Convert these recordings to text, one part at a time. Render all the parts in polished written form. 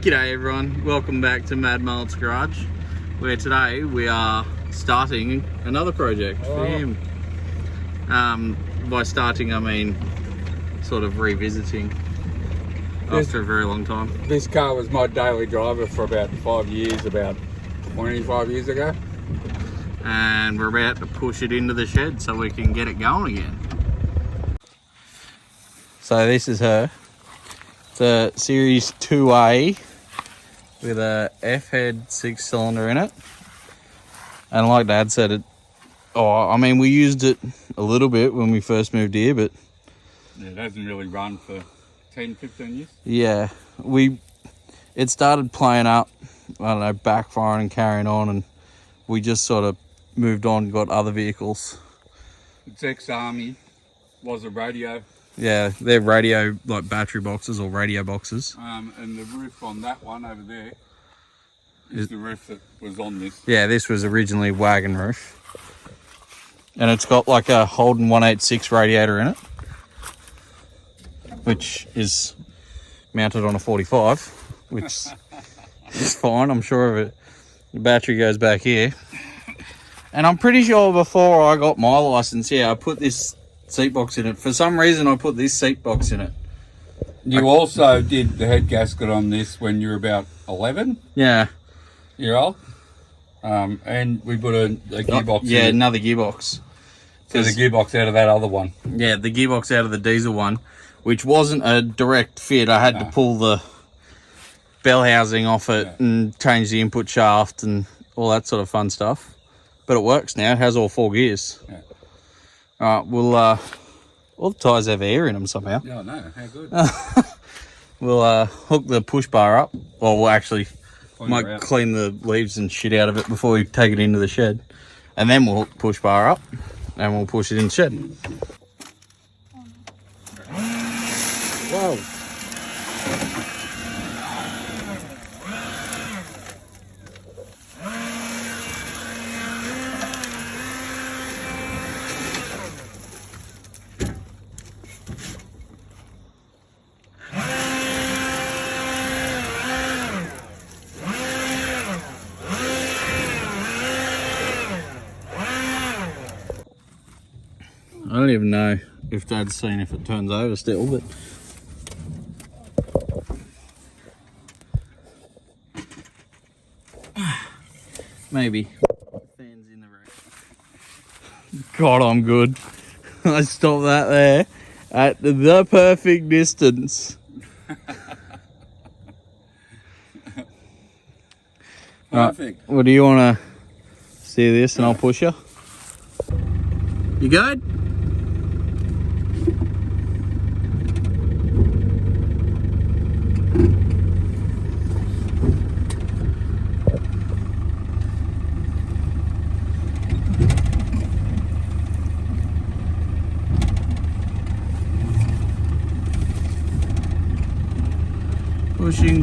G'day everyone, welcome back to Mad Mullet's Garage, where today we are starting another project for him. By starting I mean sort of revisiting after a very long time. This car was my daily driver for about 5 years, about 25 years ago. And we're about to push it into the shed so we can get it going again. So this is her. It's a Series 2A with a F-head 6-cylinder in it. And like Dad said, I mean, we used it a little bit when we first moved here, but yeah, it hasn't really run for 10, 15 years. Yeah, it started playing up, I don't know, backfiring and carrying on, and we just sort of moved on, got other vehicles. It's ex-army, was a radio. Yeah, they're radio, like battery boxes or radio boxes. And the roof on that one over there is the roof that was on this. Yeah, this was originally wagon roof. And it's got like a Holden 186 radiator in it, which is mounted on a 45, which is fine, I'm sure of it. The battery goes back here. And I'm pretty sure before I got my license, yeah, I put this seat box in it. For some reason, I put this seat box in it. You also did the head gasket on this when you were about 11 Yeah. year old. And we put a gearbox in Yeah, it. another gearbox. So the gearbox out of that other one. Yeah, the gearbox out of the diesel one, which wasn't a direct fit. I had to pull the bell housing off it and change the input shaft and all that sort of fun stuff. But it works now. It has all 4 gears. Yeah. All right, all the tyres have air in them somehow. Yeah, I know. How good. We'll hook the push bar up. Well, we'll actually might clean the leaves and shit out of it before we take it into the shed. And then we'll hook the push bar up and we'll push it in the shed. Whoa. I don't even know if Dad's seen if it turns over still, but maybe. Fans in the room. God, I'm good. I stopped that there at the perfect distance. Perfect. Right, what do you want to see this and I'll push you? You good?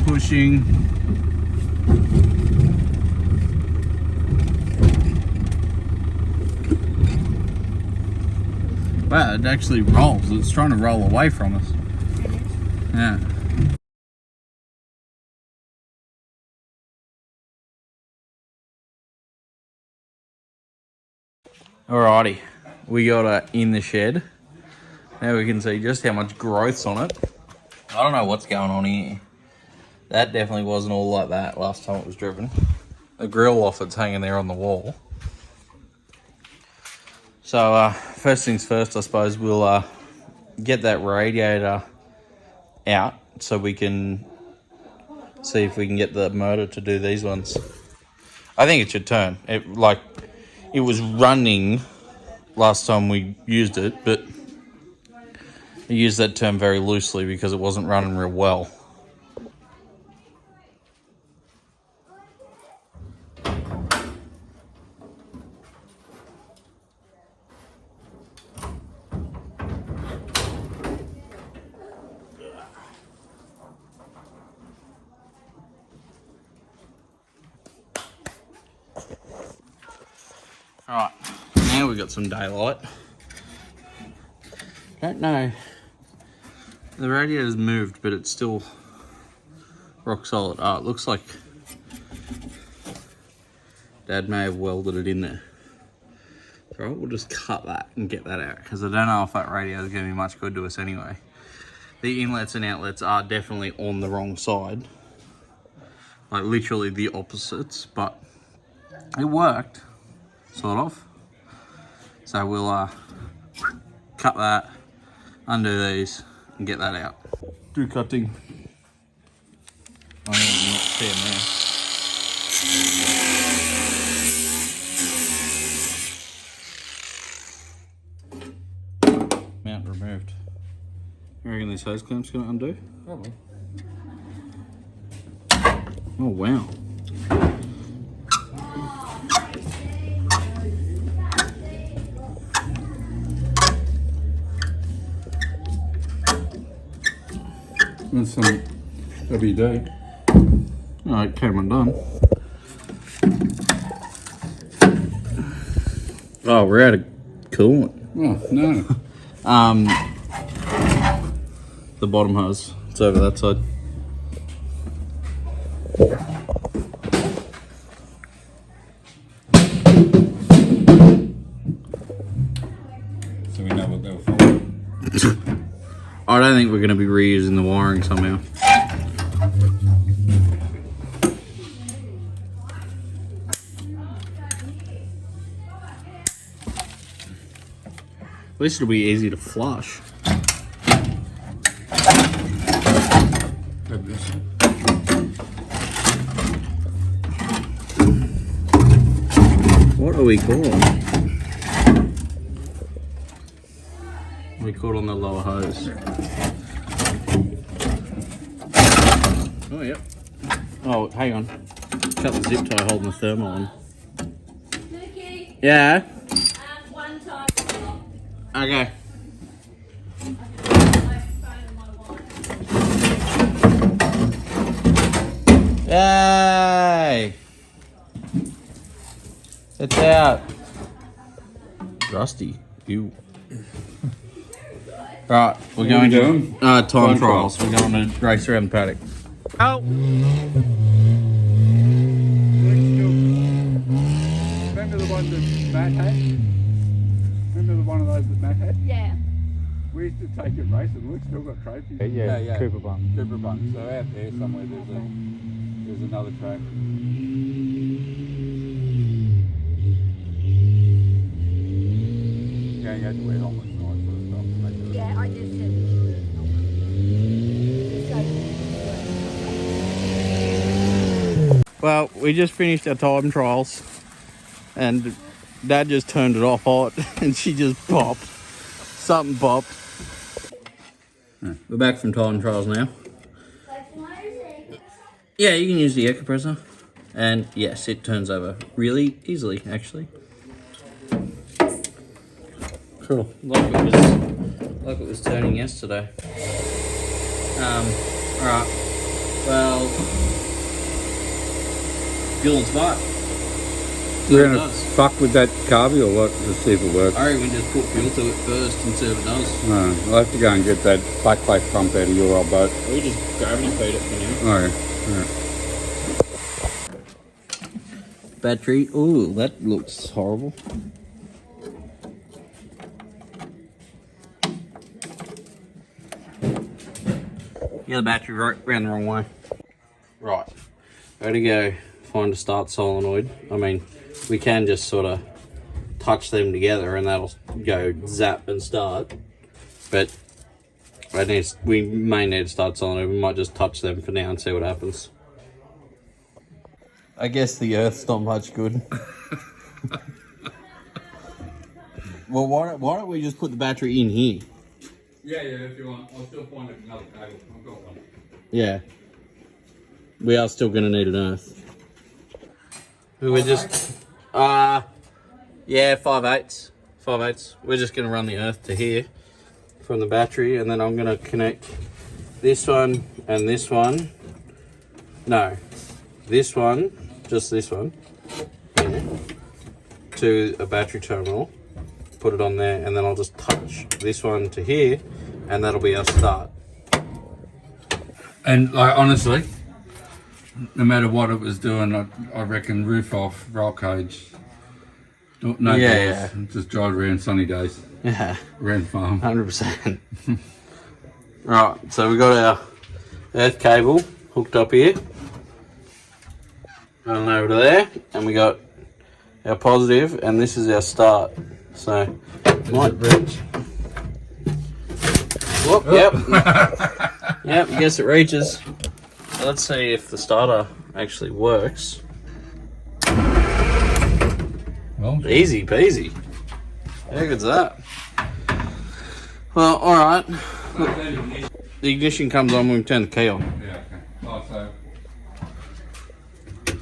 Pushing. Wow, it actually rolls. It's trying to roll away from us. Yeah. Alrighty, we got it in the shed. Now we can see just how much growth's on it. I don't know what's going on here. That definitely wasn't all like that last time it was driven. The grill off it's hanging there on the wall. So first things first, I suppose we'll get that radiator out so we can see if we can get the motor to do these ones. I think it should turn. It was running last time we used it, but I used that term very loosely because it wasn't running real well. Alright, now we've got some daylight. Don't know. The radiator's moved, but it's still rock solid. Oh, it looks like Dad may have welded it in there. So we'll just cut that and get that out, because I don't know if that radio is going to be much good to us anyway. The inlets and outlets are definitely on the wrong side, like literally the opposites, but it worked, sort of. So we'll cut that, undo these, and get that out. Do cutting. I don't not see them there. Mount removed. You reckon this hose clamp's gonna undo? Probably. Oh wow. And some WD. Oh, it came undone. Oh, we're out of coolant. Oh, no. The bottom hose. It's over that side. So we know what they were for. I don't think we're going to be reusing the wiring somehow. At least it'll be easy to flush. Grab this. What are we caught? We caught on the lower hose. Oh, yep. Oh, hang on. Cut the zip tie holding the thermal on. Nuki, Yeah? one time. Okay. Yay! It's out. Rusty. Ew. Right, we're going doing? to time Time trials. We're going to race around the paddock. Oh! Remember the one that Matt had? Remember the one of those that Matt had? Yeah. We used to take it racing. We've still got trophies. Yeah. Cooper Bunk. Cooper Bunk. So out there somewhere there's another track. Going out to wear helmets and all that sort of stuff. Yeah, I just said Well, we just finished our time trials and Dad just turned it off hot and she just popped. Something popped. We're back from time trials now. Yeah, you can use the air compressor. And yes, it turns over really easily, actually. Cool. Like it was turning yesterday. Alright. Well, fuel and spark. You're going to fuck with that carby or what to see if it works? I reckon we just put fuel to it first and see if it does. No, I'll have to go and get that back plate pump out of your old boat. We just gravity feed it for now. Oh, yeah. Battery. Ooh, that looks horrible. Yeah, the battery ran the wrong way. Right. Ready to go find a start solenoid. I mean, we can just sort of touch them together and that'll go zap and start. But we may need to start solenoid. We might just touch them for now and see what happens. I guess the earth's not much good. Well, why don't we just put the battery in here? Yeah, if you want. I'll still find another cable. I've got one. Yeah. We are still going to need an earth. We're just... yeah, 5/8. 5/8. We're just going to run the earth to here from the battery, and then I'm going to connect this one and this one. No. This one, just this one, here, to a battery terminal. Put it on there, and then I'll just touch this one to here, and that'll be our start. And like honestly, no matter what it was doing, I reckon roof off, roll cage. No Yeah, doors, just drive around sunny days. Yeah, Around farm. 100%. Right, so we got our earth cable hooked up here. Running over to there, and we got our positive, and this is our start. So, might reach. Whoop, yep. Yep, I guess it reaches. So let's see if the starter actually works. Well, Easy peasy. How good's that? Well, alright. The ignition comes on when we turn the key on. yeah, okay. Oh, so,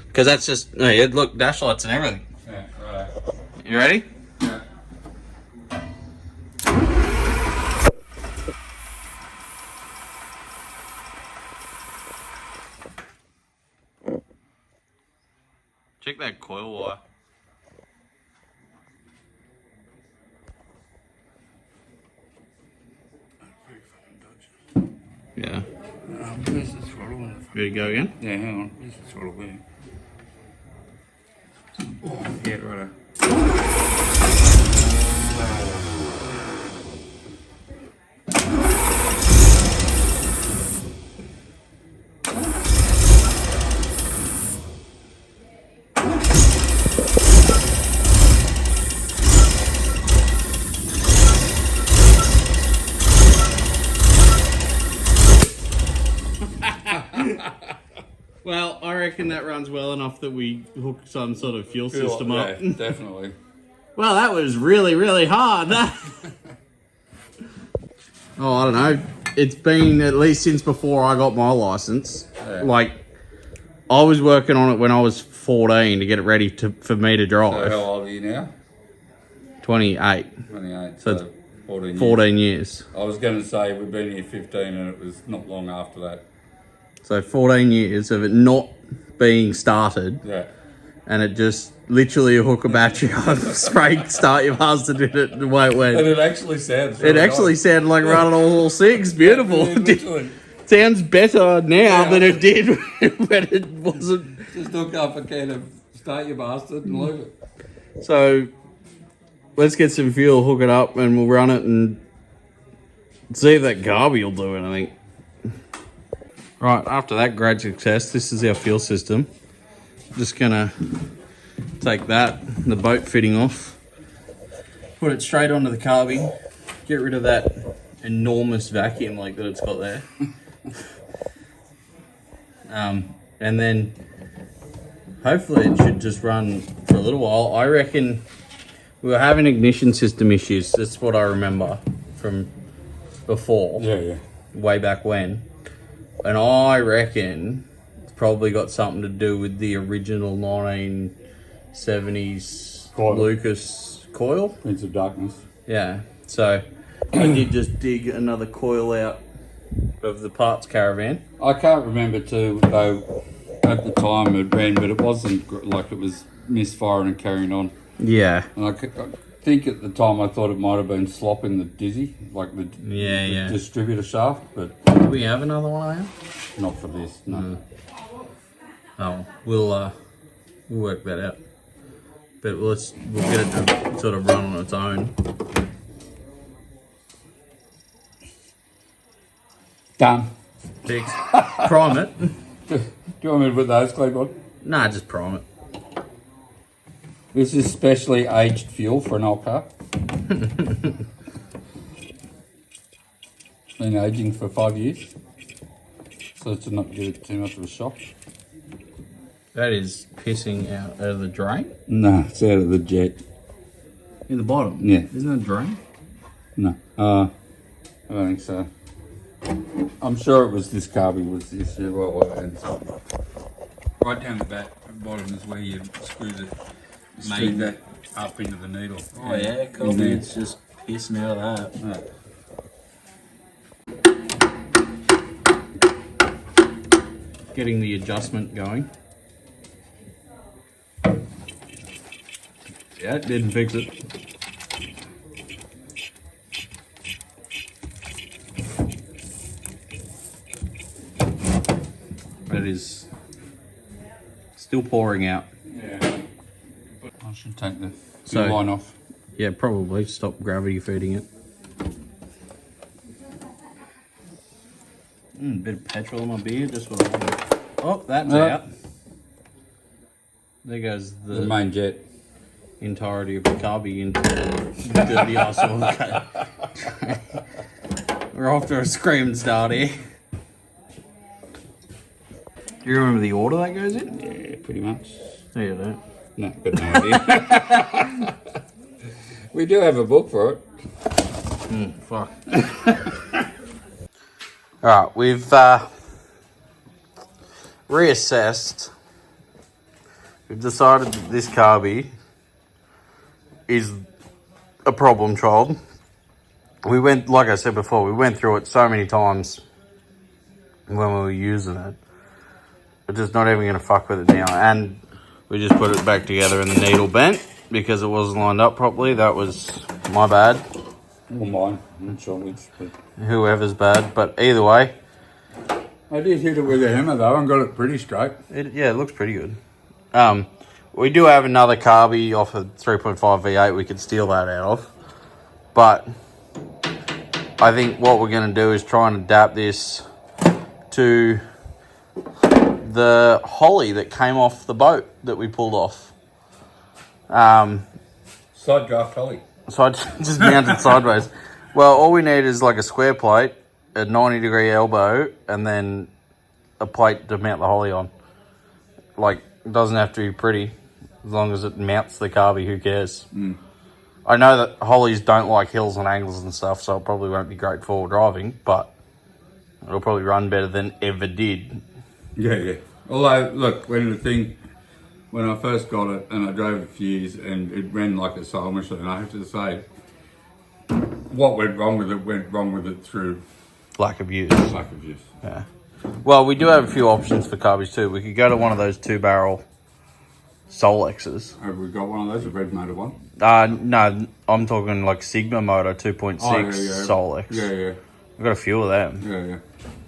Because that's just, no, yeah, look, dash lights and everything. yeah, right. You ready? Yeah. Check that coil wire. Yeah. Where's the throttle? Ready to go again? Yeah, hang on. Where's the throttle there? Yeah, right. Well, I reckon that runs well enough that we hook some sort of fuel system up. Yeah, definitely. Well, that was really, really hard. Oh, I don't know. It's been at least since before I got my license. Yeah. Like, I was working on it when I was 14 to get it ready for me to So drive. how old are you now? 28. 28. So So 14 years. 14 years. I was going to say we've been here 15 and it was not long after that. So 14 years of it not being started, Yeah. and it just literally a hook a battery on, spray start your bastard in it, and away it And went. it actually sounds It really actually nice. sounded like running all six. Beautiful. Yeah, literally. Sounds better now Yeah. than it did when it wasn't. Just hook up a can of start your bastard and leave it. So let's get some fuel, hook it up, and we'll run it and see if that Garby will do it, I think. Right, after that great success, this is our fuel system. Just gonna take that, the boat fitting off, put it straight onto the carby, get rid of that enormous vacuum like that it's got there. And then hopefully it should just run for a little while. I reckon we were having ignition system issues. That's what I remember from before, Yeah. way back when. And I reckon it's probably got something to do with the original 1970s Coil. Lucas coil. Prince of Darkness. Yeah, so I did just dig another coil out of the parts caravan. I can't remember too, though, at the time it ran, but it wasn't like it was misfiring and carrying on. Yeah. And I think at the time I thought it might have been slopping the dizzy, like the distributor shaft, but Do we have another one of them? not for this, no. Oh, we'll work that out. But we'll get it to sort of run on its own. Done. Fix. Prime it. Do you want me to put those clip on? Nah, just prime it. This is specially aged fuel for an old car. Been aging for 5 years, so to not give it too much of a shock. That is pissing out of the drain. No, it's out of the jet. In the bottom? Yeah. Isn't that a drain? No, I don't think so. I'm sure it was this carby was the issue. Right down the bottom is where you screw the Main. that up into the needle. Oh yeah, cool. Yeah. It's just pissing out of that. Yeah. Getting the adjustment going. Yeah, it didn't fix it. That is Still pouring out. Yeah. I should take the So- line off. Yeah, probably. Stop gravity feeding it. Bit of petrol in my beer, just what I want. Oh, that's out. There goes The main jet. entirety of the carby into the dirty arsehole. Okay. We're off to a screaming start here. Do you remember the order that goes in? Yeah, pretty much. No, you don't. No, got no idea. We do have a book for it. Fuck. Alright, we've reassessed. We've decided that this carby is a problem child. We went, like I said before, we went through it so many times when we were using it. We're just not even going to fuck with it now. And we just put it back together and the needle bent because it wasn't lined up properly. That was my bad. Well, mine. I'm not sure which. But Whoever's bad. But either way. I did hit it with a hammer though and got it pretty straight. It looks pretty good. We do have another carby off a 3.5 V8 we could steal that out of. But I think what we're going to do is try and adapt this to the holly that came off the boat that we pulled off. Side draft holly. So I just mounted sideways. Well, all we need is like a square plate, a 90-degree elbow, and then a plate to mount the holly on. Like, it doesn't have to be pretty. As long as it mounts the carby, who cares? I know that hollies don't like hills and angles and stuff, so it probably won't be great for driving, but it'll probably run better than ever did. Yeah. Although, look, when I first got it and I drove it for years and it ran like a soul machine, I have to say, what went wrong with it through Lack of use. lack of use. Yeah. Well, we do have a few options for carbies too. We could go to one of those 2-barrel Solexes. Have we got one of those, a red motor one? No, I'm talking like Sigma motor 2.6 Solex. Yeah. We've got a few of them. Yeah.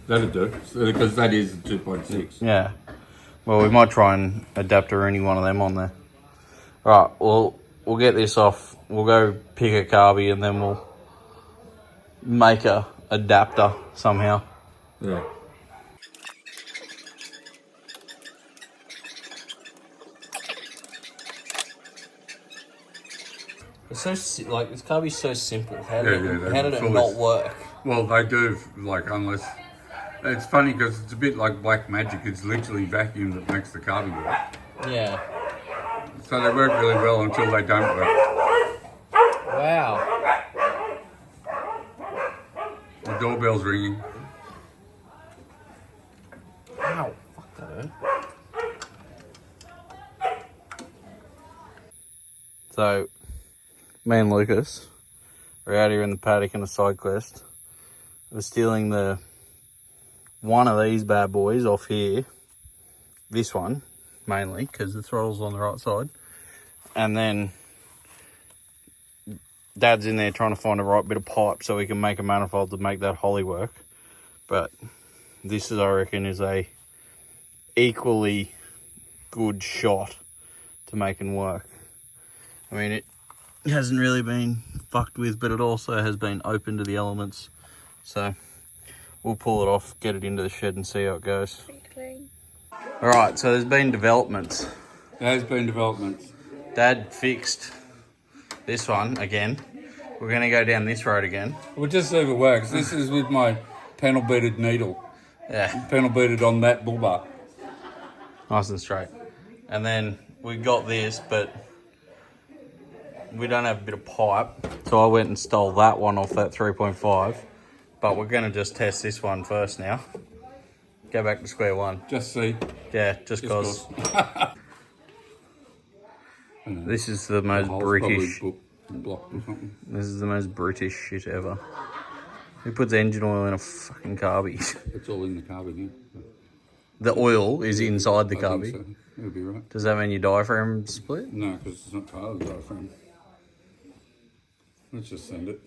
That'd do, because that is 2.6. Yeah. Well, we might try and adapt or any one of them on there. Right, we'll get this off. We'll go pick a carby and then we'll make a adapter somehow. Yeah. It's so like this carby's so simple. How did it not work? Well, they do, like, unless... It's funny because it's a bit like black magic. It's literally vacuum that makes the carby work. Yeah. So they work really well until they don't work. Wow. The doorbell's ringing. Ow. Fuck that hurt. So, me and Lucas are out here in the paddock on a side quest. We're stealing one of these bad boys off here. This one, mainly, because the throttle's on the right side. And then Dad's in there trying to find the right bit of pipe so we can make a manifold to make that holly work. But this is, I reckon, is a equally good shot to making work. I mean, it hasn't really been fucked with, but it also has been open to the elements. So we'll pull it off, get it into the shed and see how it goes. Alright, so there's been developments. There has been developments. Dad fixed this one again. We're going to go down this road again. We'll just see if it works. This is with my panel beaded needle. Yeah. Panel beaded on that bull bar. Nice and straight. And then we got this, but we don't have a bit of pipe. So I went and stole that one off that 3.5. But we're going to just test this one first now. Go back to square one. Just see. Yeah, just cause. This is the most British. Blocked or something. This is the most British shit ever. Who puts engine oil in a fucking carby? It's all in the carby, yeah. The oil is inside the I carby. think so. It'll be right. Does that mean your diaphragm split? No, because it's not part of the diaphragm. Let's just send it.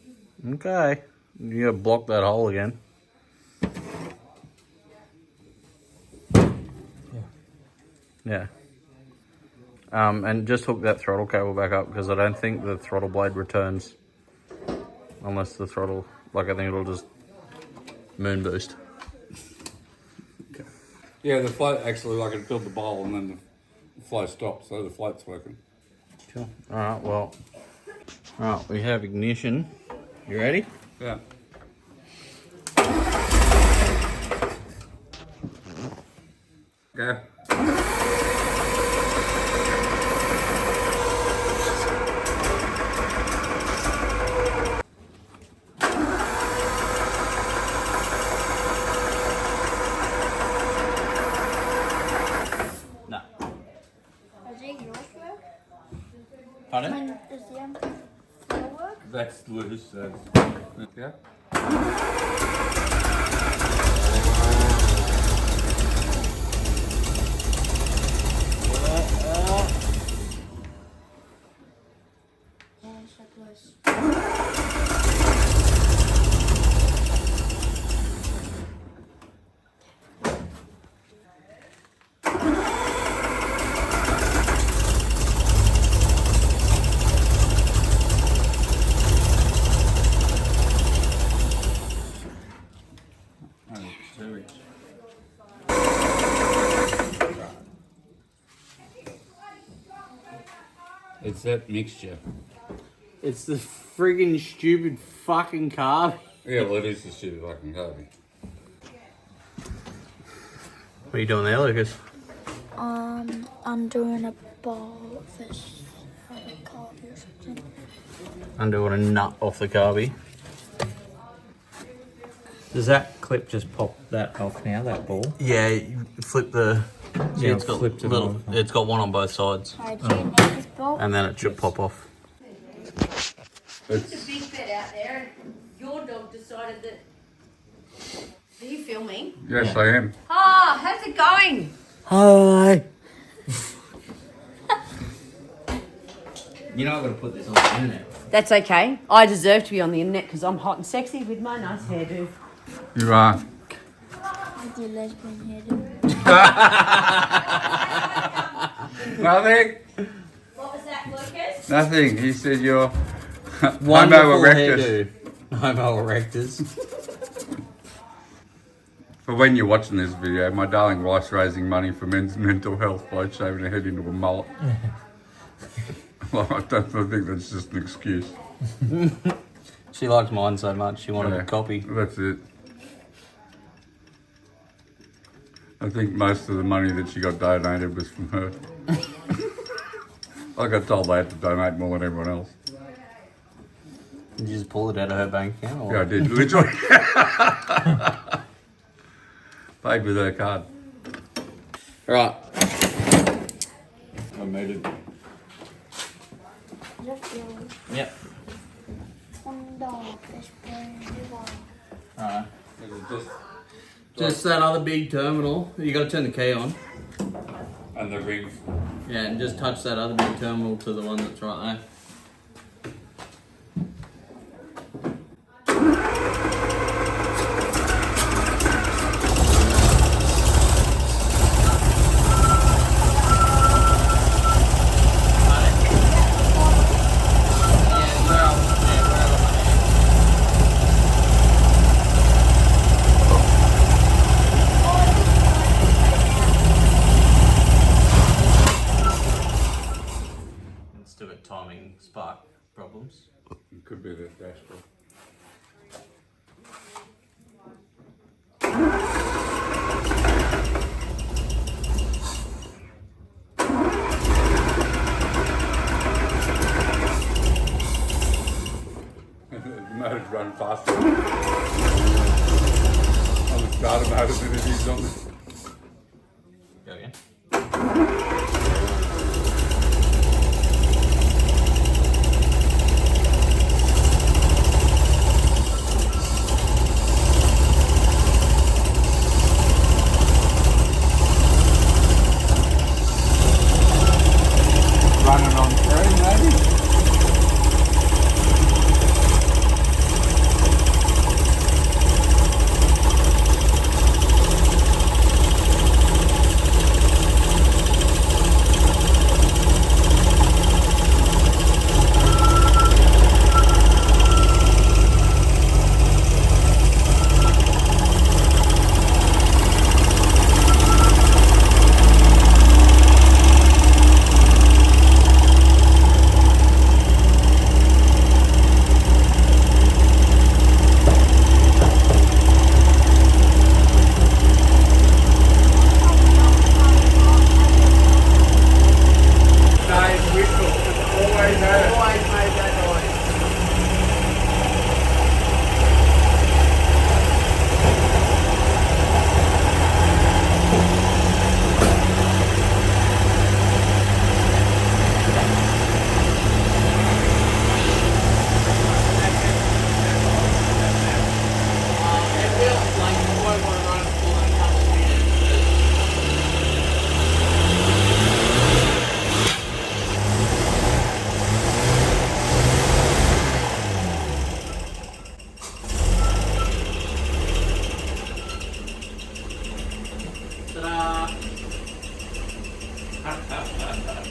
Okay. You gotta block that hole again. Yeah. And just hook that throttle cable back up because I don't think the throttle blade returns unless the throttle, like I think it'll just moon boost. Yeah, the float actually, like, it filled the bowl and then the flow stopped, so the float's working. Cool. Alright, well, alright, we have ignition. You ready? Yeah. Go. No. Does the exhaust work? Pardon? Does the floor work? That's loose. Yeah. Yeah, it's like loose. It's that mixture. It's the friggin' stupid fucking carb. Yeah, well, it is the stupid fucking Carby. What are you doing there, Lucas? I'm doing a ball of this carby or something. Undoing a nut off the carby. Does that clip just pop that off now, that ball? Yeah, you flip the. See, Yeah, it's got flipped it little. on. It's got one on both sides, Alright, do you need this ball? and then it should pop off. It's a big bed out there, and your dog decided that. Are you filming? Yes, I am. Ah, how's it going? Hi. You know, I've got to put this on the internet. That's okay. I deserve to be on the internet because I'm hot and sexy with my nice hairdo. You are. With your lesbian hairdo. Nothing. What was that, Lucas? Nothing. He said you're Wonderful Homo erectus. hairdo. Homo erectus. For when you're watching this video, my darling wife's raising money for men's mental health by shaving her head into a mullet. Well, I think that's just an excuse. She likes mine so much, she wanted Yeah, a copy. That's it. I think most of the money that she got donated was from her. I got told I had to donate more than everyone else. Did you just pull it out of her bank account? Or? Yeah, I did. Literally. Paid with her card. Right. I made it. Just your Yep. $1 this brand new one. Alright. Just Just that other big terminal. You gotta turn the key on. and the rings. Yeah, and just touch that other big terminal to the one that's right there. Still got timing spark problems. It could be the dashboard. The motor's run faster on the starter motor than it is on the... Go again. Running on 3 maybe?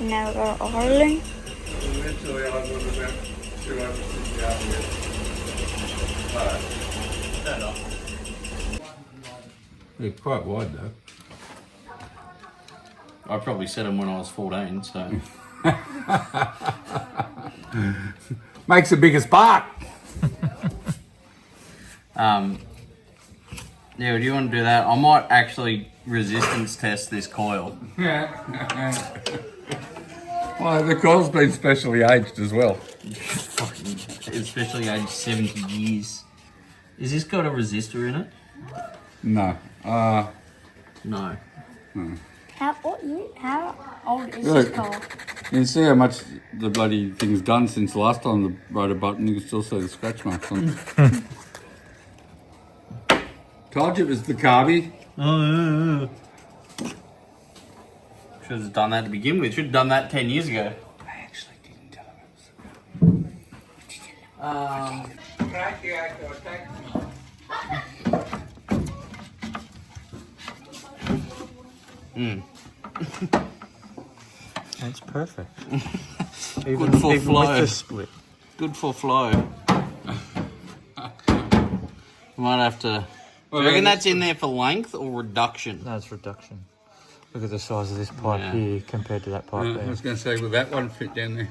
Now we've got oiling. Eventually I would have about 250 RPM. They're quite wide though. I probably set them when I was 14, so. Makes the biggest spark. Yeah, do you want to do that? I might actually resistance test this coil. Well, the coil's been specially aged as well. Especially aged 70 years. Is this got a resistor in it? No. No. How old is Look. this car? You can see how much the bloody thing's done since the last time the rotor button. You can still see the scratch marks on it. Told you it was the Carby. Oh, yeah. Should have done that to begin with. Should have done that 10 years ago. I actually didn't tell him it was That's perfect. Good for flow. With the split. Good for flow. Might have to. Do you reckon that's in there for length or reduction? No, it's reduction. Look at the size of this pipe Yeah. here compared to that pipe I there. was going to say, will that one fit down there?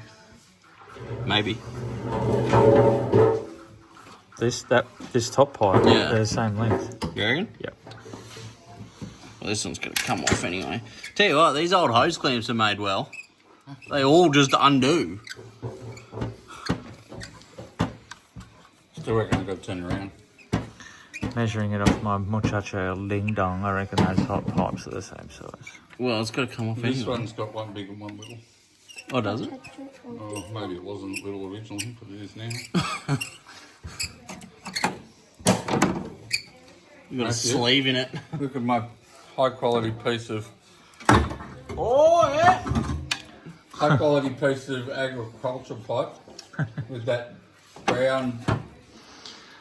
Maybe. This top pipe, Yeah. they're the same length. You reckon? Yep. Well, this one's going to come off anyway. Tell you what, these old hose clamps are made well. They all just undo. Still reckon I've got to turn around. Measuring it off my muchacho ding dong, I reckon those hot pipes are the same size. Well, it's got to come off This anyway. one's got one big and one little. Oh, does it? Oh, maybe it wasn't little originally, but it is now. You got a That's it. sleeve in it. Look at my high quality piece of high quality piece of agricultural pipe with that brown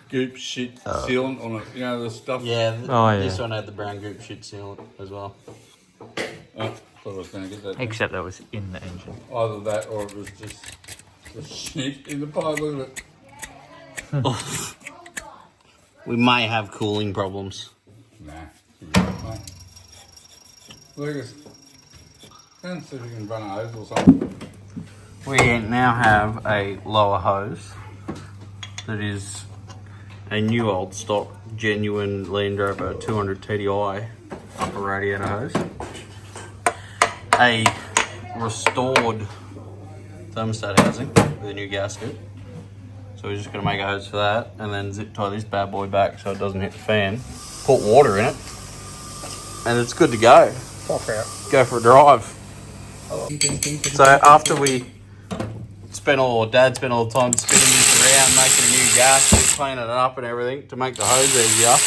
goop shit sealant on it. You know the stuff. Yeah, Oh, this yeah. one had the brown goop shit sealant as well. Oh, thought I was going to get that. Except that was in the engine. Either that or it was just the shit in the pipe. Look at it. We may have cooling problems. Nah. Give it up, mate. Lucas, let's see if we can run a hose or something. We now have a lower hose that is a new old stock, genuine Land Rover 200 TDI upper radiator hose. A restored thermostat housing with a new gasket. So we're just going to make a hose for that and then zip tie this bad boy back so it doesn't hit the fan. Put water in it and it's good to go. Pop out. Go for a drive. So after we Dad spent all the time spinning this around, making a new gasket, cleaning it up and everything to make the hose easier,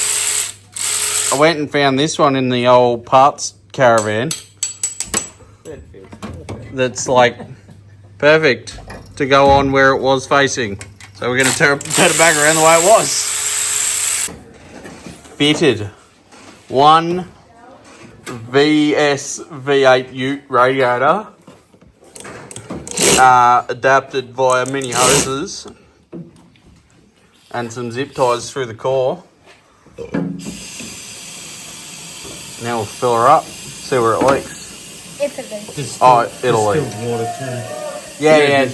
I went and found this one in the old parts caravan. That's like perfect to go on where it was facing. So we're going to turn it back around the way it was. Fitted. One VS V8 Ute radiator. Adapted via mini hoses. And some zip ties through the core. Now we'll fill her up. See where it leaks. If it is. Oh, it'll leak. Water too. Yeah.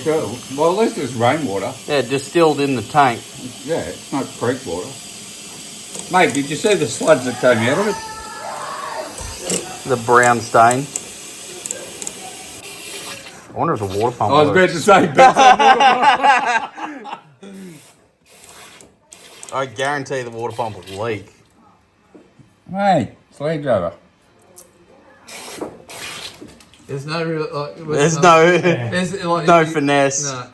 Well, at least it's rainwater. Yeah, distilled in the tank. Yeah, it's not creek water. Mate, did you see the sludge that came out of it? The brown stain. I wonder if the water pump I was about works. to say, I guarantee the water pump would leak. Mate, it's Land Rover. There's no real like. There's no There's like no finesse. No.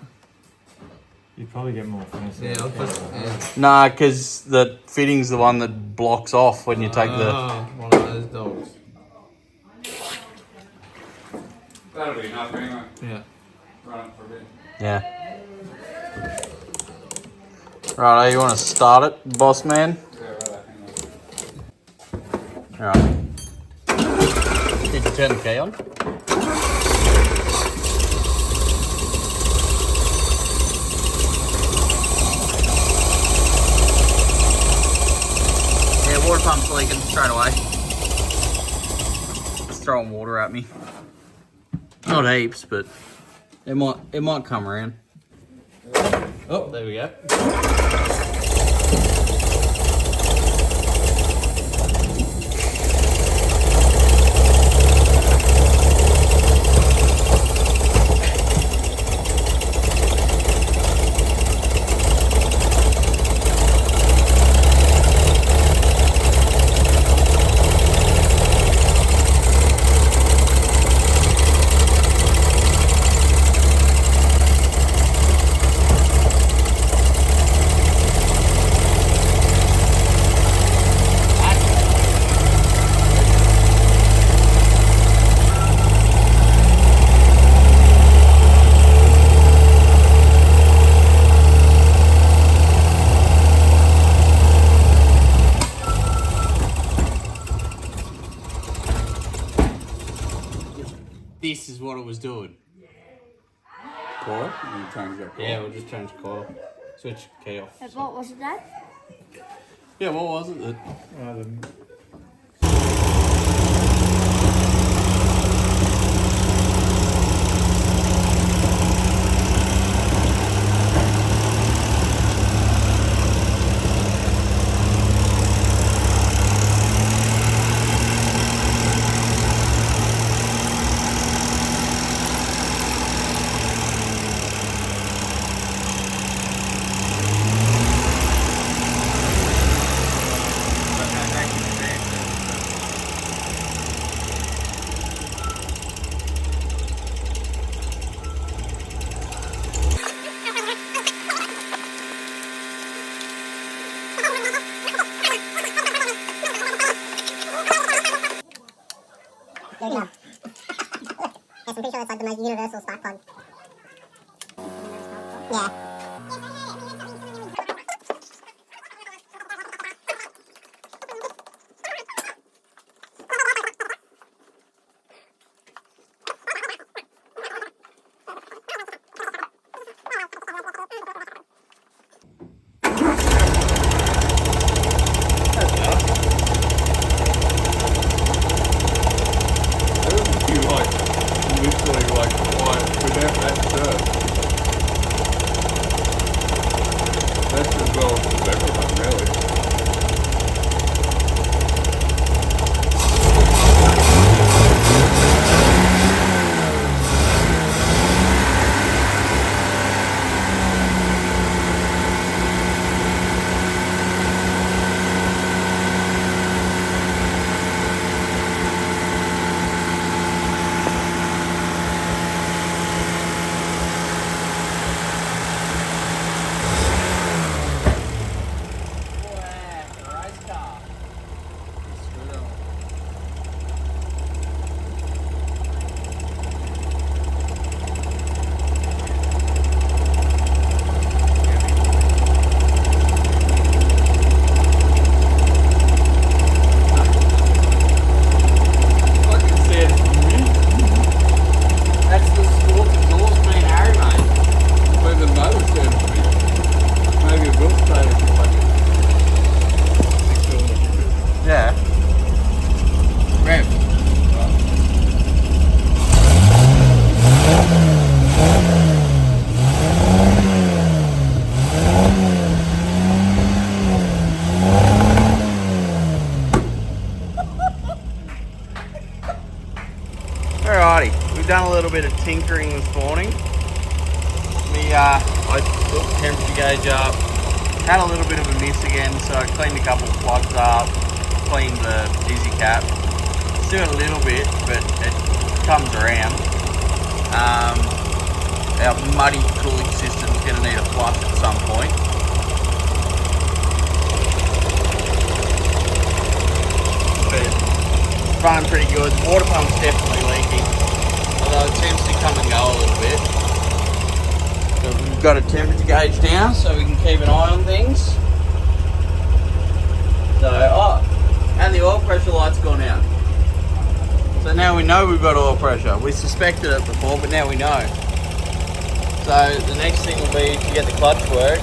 You'd probably get more finesse. Yeah, I'll put, yeah. Nah, because the fitting's the one that blocks off when you take the. Oh, one of those dogs. That'll be enough anyway. Yeah. Run it for a bit. Yeah. Right, you want to start it, boss man? Yeah, right, hang on. Alright. Did you turn the key on? Water pump's leaking straight away. It's throwing water at me. Not heaps, but it might come around. Oh, there we go. This is what it was doing. Coil? You change that coil. Yeah, we'll just change coil. Switch key off. What was it, Dad? Yeah, what was it? There we go. Yes, I'm pretty sure it's like the most universal spark plug. Yeah. Alrighty, we've done a little bit of tinkering this morning. I put the temperature gauge up, had a little bit of a miss again, so I cleaned a couple of plugs up, cleaned the dizzy cap. Still a little bit, but it comes around. Our muddy cooling system's going to need a flush at some point. But it's running pretty good. The water pump's definitely leaking, although it seems to come and go a little bit. But we've got a temperature gauge now, so we can keep an eye on things. So, and the oil pressure light's gone out. So now we know we've got oil pressure. We suspected it before, but now we know. So the next thing will be to get the clutch work,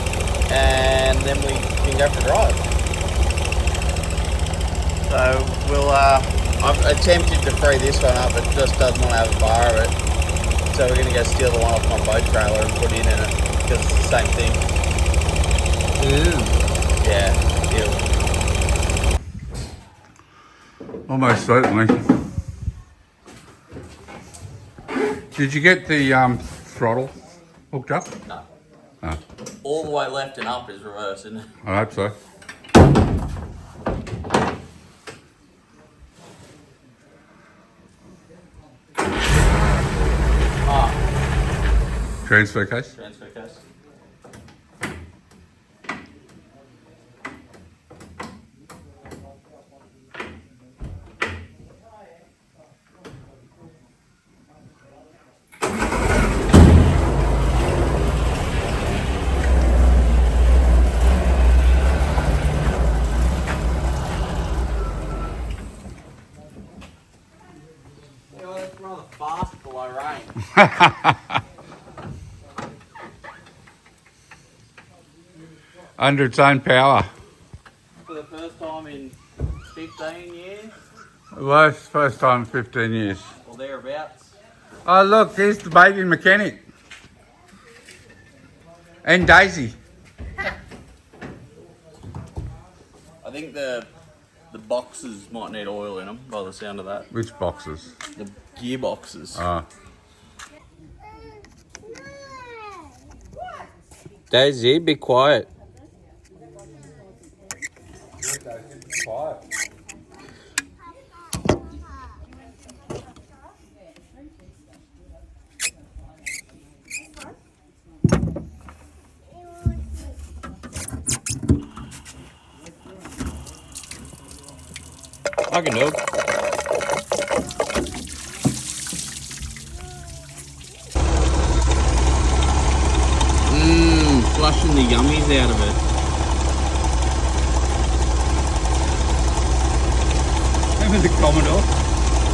and then we can go for a drive. So we'll, I've attempted to free this one up, but it just doesn't want to have a bar of it. So we're going to go steal the one off my boat trailer and put in it, because it's the same thing. Ew. Yeah, ew. Almost certainly. Did you get the throttle hooked up? No. Oh, All the way left and up is reverse, isn't it? I hope so. Transfer case? Transfer case. That's rather fast below range. Under its own power. For the first time in 15 years, Well, it's the first time in 15 years. or thereabouts. Oh, look, there's the baby mechanic. And Daisy. I think the boxes might need oil in them by the sound of that. Which boxes? The gearboxes. Oh. Daisy, be quiet. I can do it. Flushing the yummies out of it. Remember the Commodore?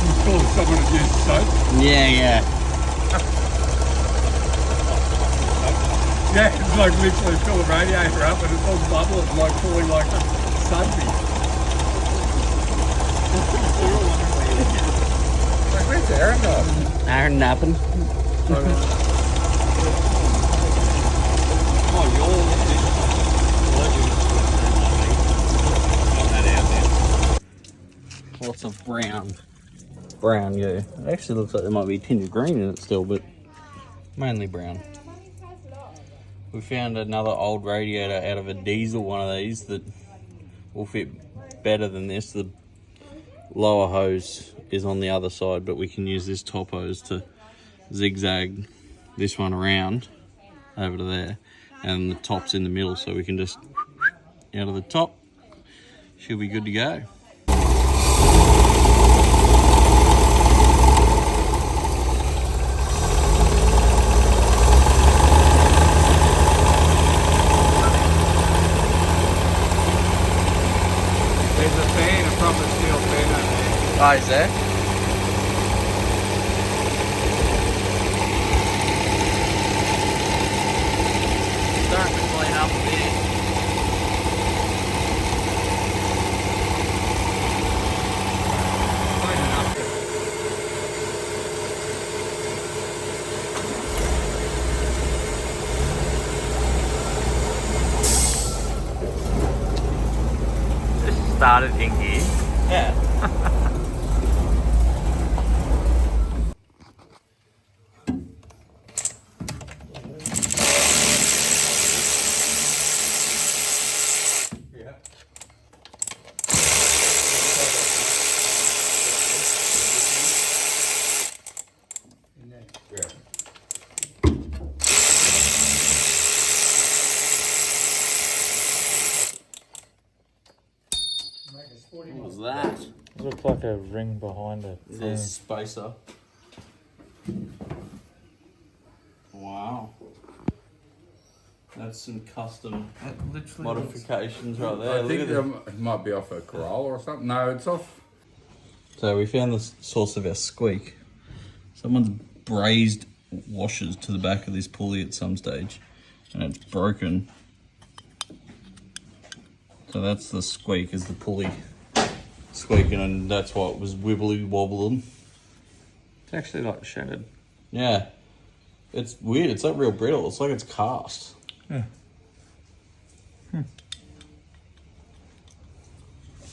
You called someone to use soap? Yeah, yeah. Yeah, it's like literally fill the radiator up and it's all bubbling like pulling like a sunbeam. Like, where's Aaron gone? Aaron napping. Lots of brown goo. It actually looks like there might be a tinge of green in it still, but mainly brown. We found another old radiator out of a diesel one of these that will fit better than this. The lower hose is on the other side, but we can use this top hose to zigzag this one around over to there, and the top's in the middle, so we can just out of the top. She'll be good to go. There's a fan, a proper steel fan over there. Oh, is there? Starting to clean up a bit. Just started in gear. Yeah. What was that? It looks like a ring behind it. There's a spacer. Wow. That's some custom modifications right there. I Look think at that. it might be off a Corolla or something. No, it's off. So we found the source of our squeak. Someone's brazed washers to the back of this pulley at some stage, and it's broken. So that's the squeak, is the pulley squeaking, and that's why it was wibbly wobbling. It's actually like shattered. Yeah, it's weird. It's not real brittle. It's like it's cast. Yeah.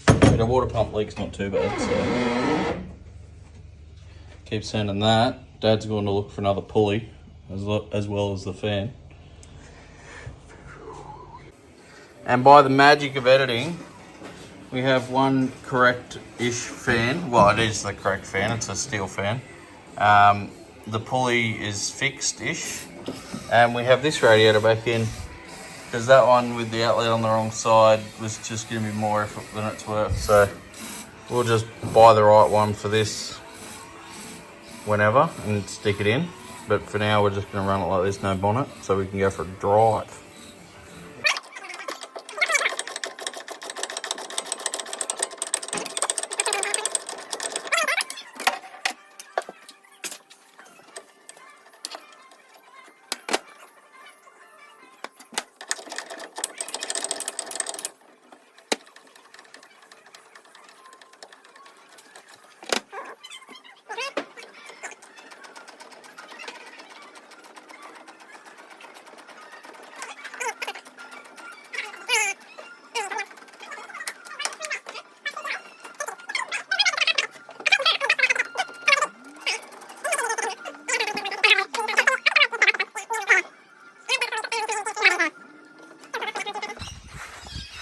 The water pump leak's not too bad, so keep sending that. Dad's going to look for another pulley as well as the fan. And by the magic of editing, we have one correct-ish fan. Well, it is the correct fan. It's a steel fan. The pulley is fixed-ish. And we have this radiator back in, because that one with the outlet on the wrong side was just giving me more effort than it's worth. So we'll just buy the right one for this whenever and stick it in. But for now, we're just going to run it like this, no bonnet, so we can go for a drive.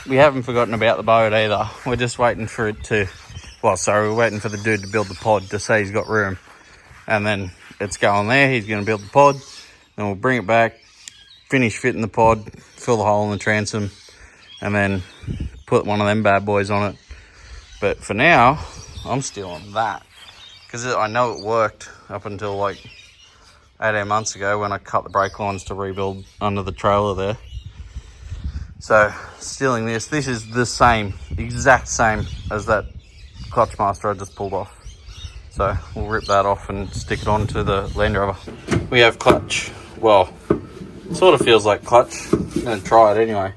We haven't forgotten about the boat either. We're just waiting for it to, we're waiting for the dude to build the pod to say he's got room. And then it's going there, he's going to build the pod, then we'll bring it back, finish fitting the pod, fill the hole in the transom, and then put one of them bad boys on it. But for now, I'm still on that. Because I know it worked up until like 18 months ago when I cut the brake lines to rebuild under the trailer there. So, stealing this is the same, exact same as that clutch master I just pulled off. So, we'll rip that off and stick it onto the Land Rover. We have clutch. Well, it sort of feels like clutch. I'm going to try it anyway.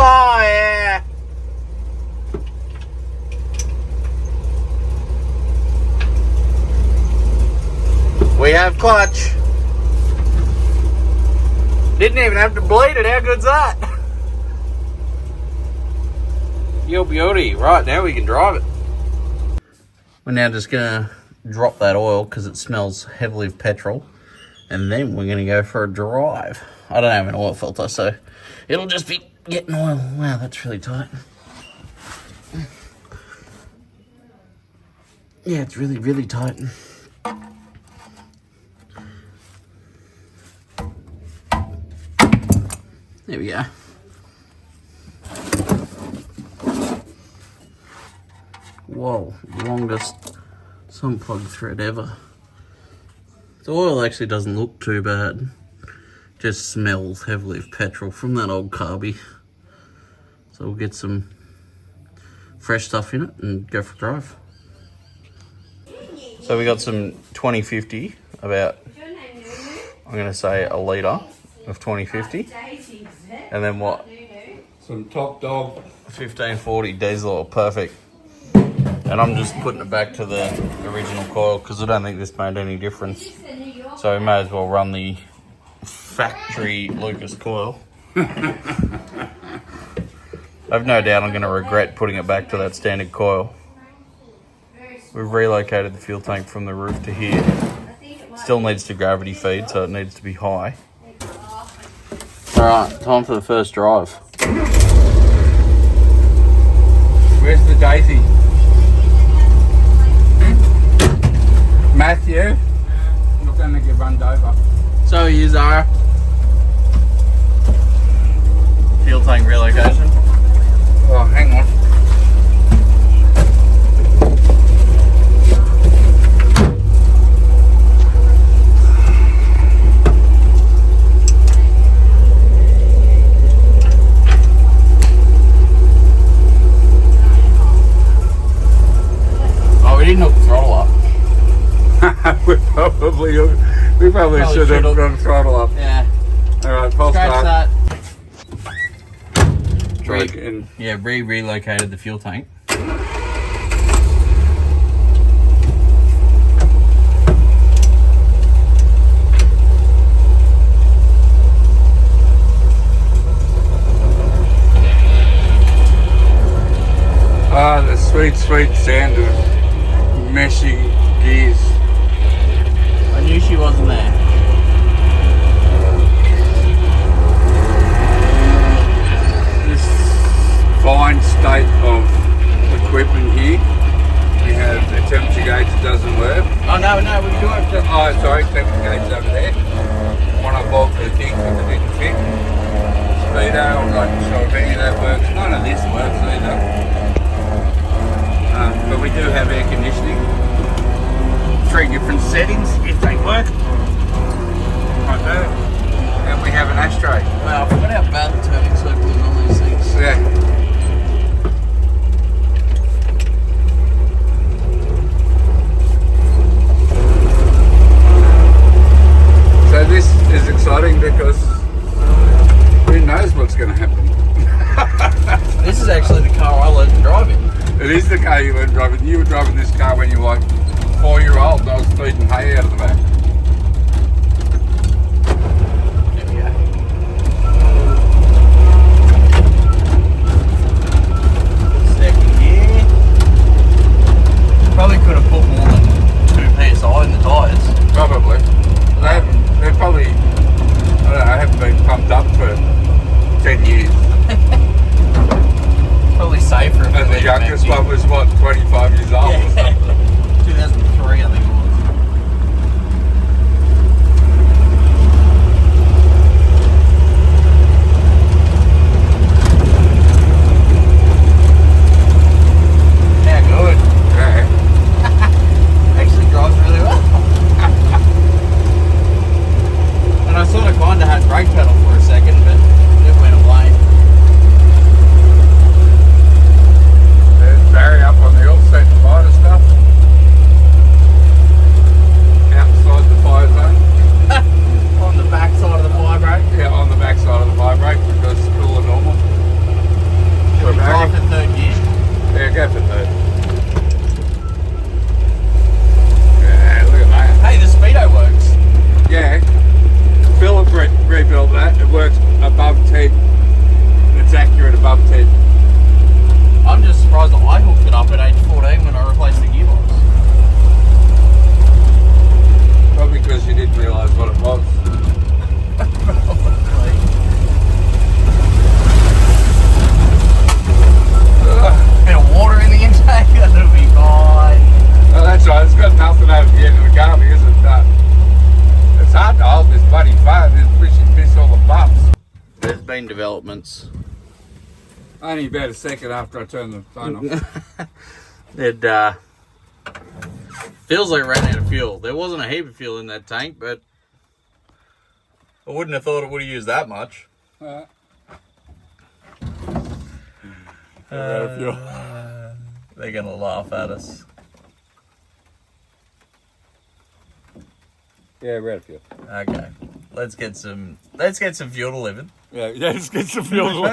Oh, yeah! We have clutch. Didn't even have to bleed it. How good's that? Yo beauty. Right, now we can drive it. We're now just gonna drop that oil because it smells heavily of petrol. And then we're gonna go for a drive. I don't have an oil filter, so it'll just be getting oil. Wow, that's really tight. Yeah, it's really, really tight. There we go. Whoa, longest sun plug thread ever. The oil actually doesn't look too bad. Just smells heavily of petrol from that old carby. So we'll get some fresh stuff in it and go for a drive. So we got some 2050, about, I'm going to say a litre of 2050. And then what? Some Top Dog 1540 diesel oil, perfect. And I'm just putting it back to the original coil because I don't think this made any difference. So we may as well run the factory Lucas coil. I've no doubt I'm going to regret putting it back to that standard coil. We've relocated the fuel tank from the roof to here. Still needs to gravity feed, so it needs to be high. Alright, time for the first drive. Where's the Daisy? Matthew? You're going to get run over. So here's our fuel tank relocation. Oh, hang on. Oh, we didn't hook the throttle up. We're probably We probably Probably should have should've. got the throttle up. Yeah. Alright, false Scratch start. that. Brake and Yeah, relocated the fuel tank. the sweet sound of meshing gears. I knew she wasn't there. This fine state of equipment here. We have a temperature gauge that doesn't work. Oh no, we can do it. Oh, sorry, temperature gauge over there. One I bought for the thing because it didn't fit. Speedo, I'm not sure if any of that works. None of this works either. But we do have air conditioning. 3 different settings if they work. Right there. And we have an ashtray. Wow, I forgot how bad the turning circle is on these things. Yeah. So this is exciting because who knows what's going to happen. This is actually the car I learned to drive in. It is the car you were driving. You were driving this car when you were like 4-year-old and I was feeding hay out of the back. There we go. Second gear. Probably could have put more than 2 PSI in the tyres. Probably. They're probably, I don't know, I haven't been pumped up for 10 years. Probably safer. If And the youngest one was what, 25 years old? Yeah. 2003 I think it was. Yeah, good. Yeah. Actually drives really well. And I sort of kind of had brake pedal for a second, but it went away. There's Barry up on the offset provider stuff. Outside the fire zone. On the back side of the fire brake. Yeah, on the back side of the fire brake because it's cooler normal. Should we drive in 3rd gear? Yeah, go for 3rd. Yeah, look at that. Hey, the speedo works. Yeah. Philip rebuilt that. It works above 10. It's accurate above 10. I'm just surprised that I hooked it up at age 14 when I replaced the gearbox. Probably because you didn't realise what it was. Bit of water in the intake, that'll be fine. Oh, that's right. It's got nothing over the end of the car because it's hard to hold this bloody phone. It's wishing miss all the bumps. There's been developments. Only about a second after I turned the phone off. It feels like it ran out of fuel. There wasn't a heap of fuel in that tank, but I wouldn't have thought it would have used that much. They're gonna laugh at us. Yeah, we're out of fuel. Okay, let's get some fuel delivered, Yeah, let's get some fuel.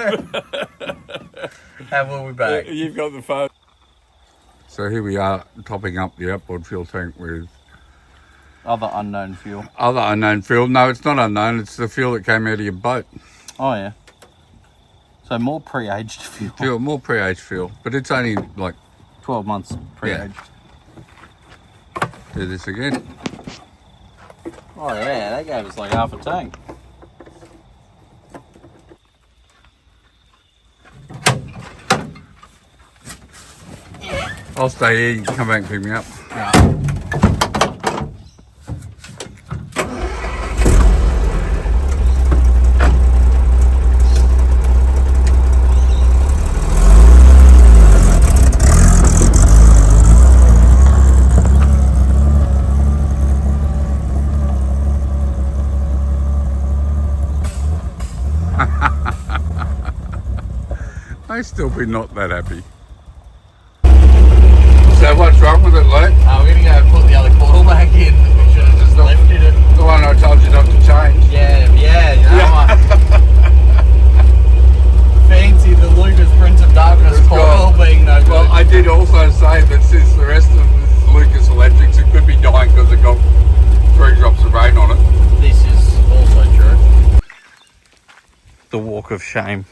and we'll be back. You've got the phone. So here we are topping up the outboard fuel tank with Other unknown fuel. other unknown fuel. No, it's not unknown. It's the fuel that came out of your boat. Oh yeah. So more pre-aged fuel. More pre-aged fuel, but it's only like 12 months pre-aged. do this again. Oh yeah, that gave us like half a tank. I'll stay here. You can come back and pick me up. I'd still be not that happy. So what's wrong with it, Luke? We're gonna go put the other coil back in. We should have just left it. The one the walk of shame.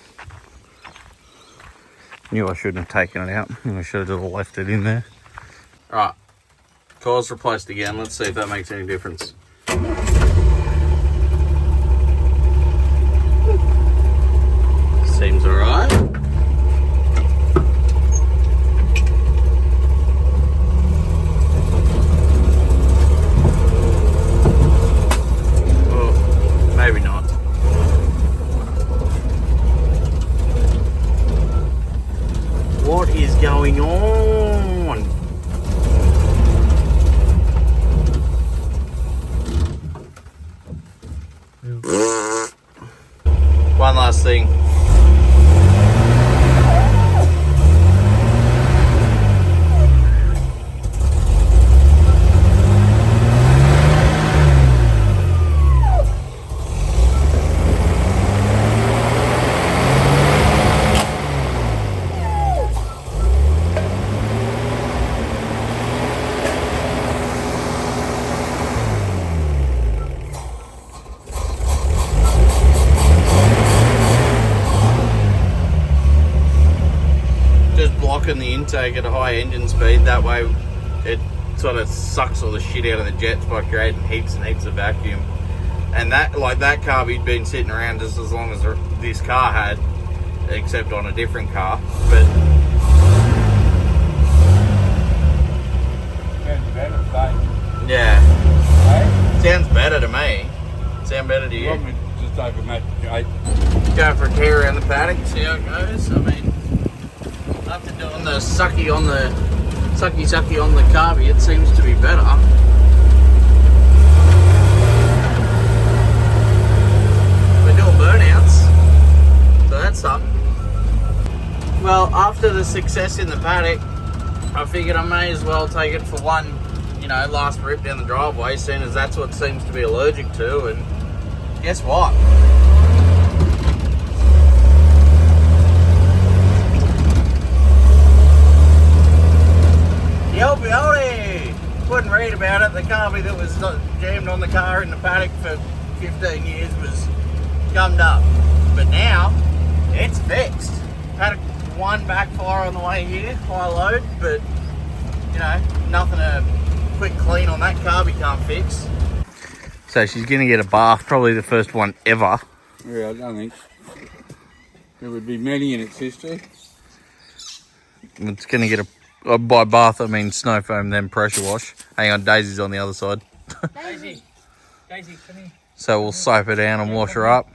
Knew I shouldn't have taken it out. I should have just left it in there. Alright, coil's replaced again. Let's see if that makes any difference. Seems alright. Oh, maybe not. What is going on? One last thing. Blocking the intake at a high engine speed, that way it sort of sucks all the shit out of the jets by creating heaps and heaps of vacuum. And that, like that carb, he'd been sitting around just as long as this car had, except on a different car. But Sounds better, mate. yeah, Hey? sounds better to me. Sound better to You you? want me to just open that gate? Go for a tear around the paddock, see how it goes. I mean, after doing the sucky on the carby, it seems to be better. We're doing burnouts, so that's something. Well, after the success in the paddock, I figured I may as well take it for one, last rip down the driveway, seeing as that's what it seems to be allergic to. And guess what? Yo, beauty! Couldn't read about it. The carby that was jammed on the car in the paddock for 15 years was gummed up. But now, it's fixed. Had one backfire on the way here, high load, but, nothing a quick clean on that carby can't fix. So she's going to get a bath, probably the first one ever. Yeah, I don't think there would be many in its history. It's going to get a... by bath, I mean snow foam, then pressure wash. Hang on, Daisy's on the other side. Daisy, come here. So we'll soap her down and wash her up.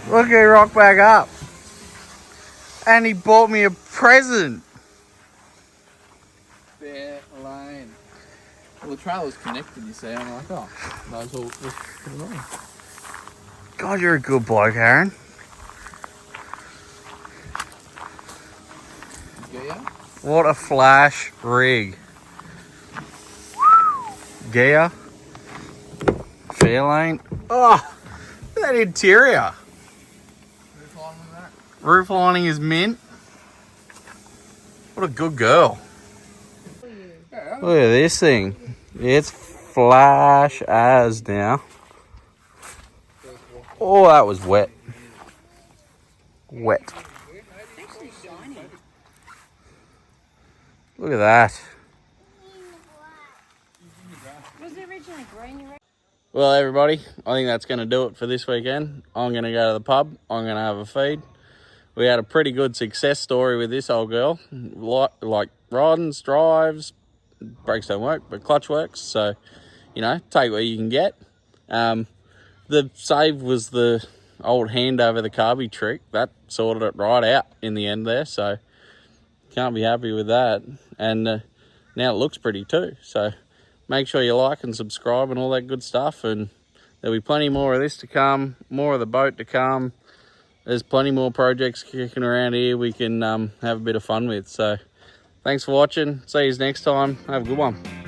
Look, he rocked back up. And he bought me a present. Fair lane. Well, the trailer's connected, you see. I'm like, oh, might as well just put it on. God, you're a good bloke, Aaron. Yeah. What a flash rig. Gear. Fairlane. Oh, look at that interior. Roof line with that. Roof lining is mint. What a good girl. Look at this thing. It's flash as now. Oh, that was wet. Wet. Look at that. Was it originally green? Well, everybody, I think that's going to do it for this weekend. I'm going to go to the pub. I'm going to have a feed. We had a pretty good success story with this old girl. Like ridings, drives, brakes don't work, but clutch works. So, you know, take what you can get. The save was the old hand over the carby trick. That sorted it right out in the end there. So, can't be happy with that. And now it looks pretty too. So, make sure you like and subscribe and all that good stuff. And there'll be plenty more of this to come, more of the boat to come. There's plenty more projects kicking around here we can have a bit of fun with. So, thanks for watching. See you next time. Have a good one.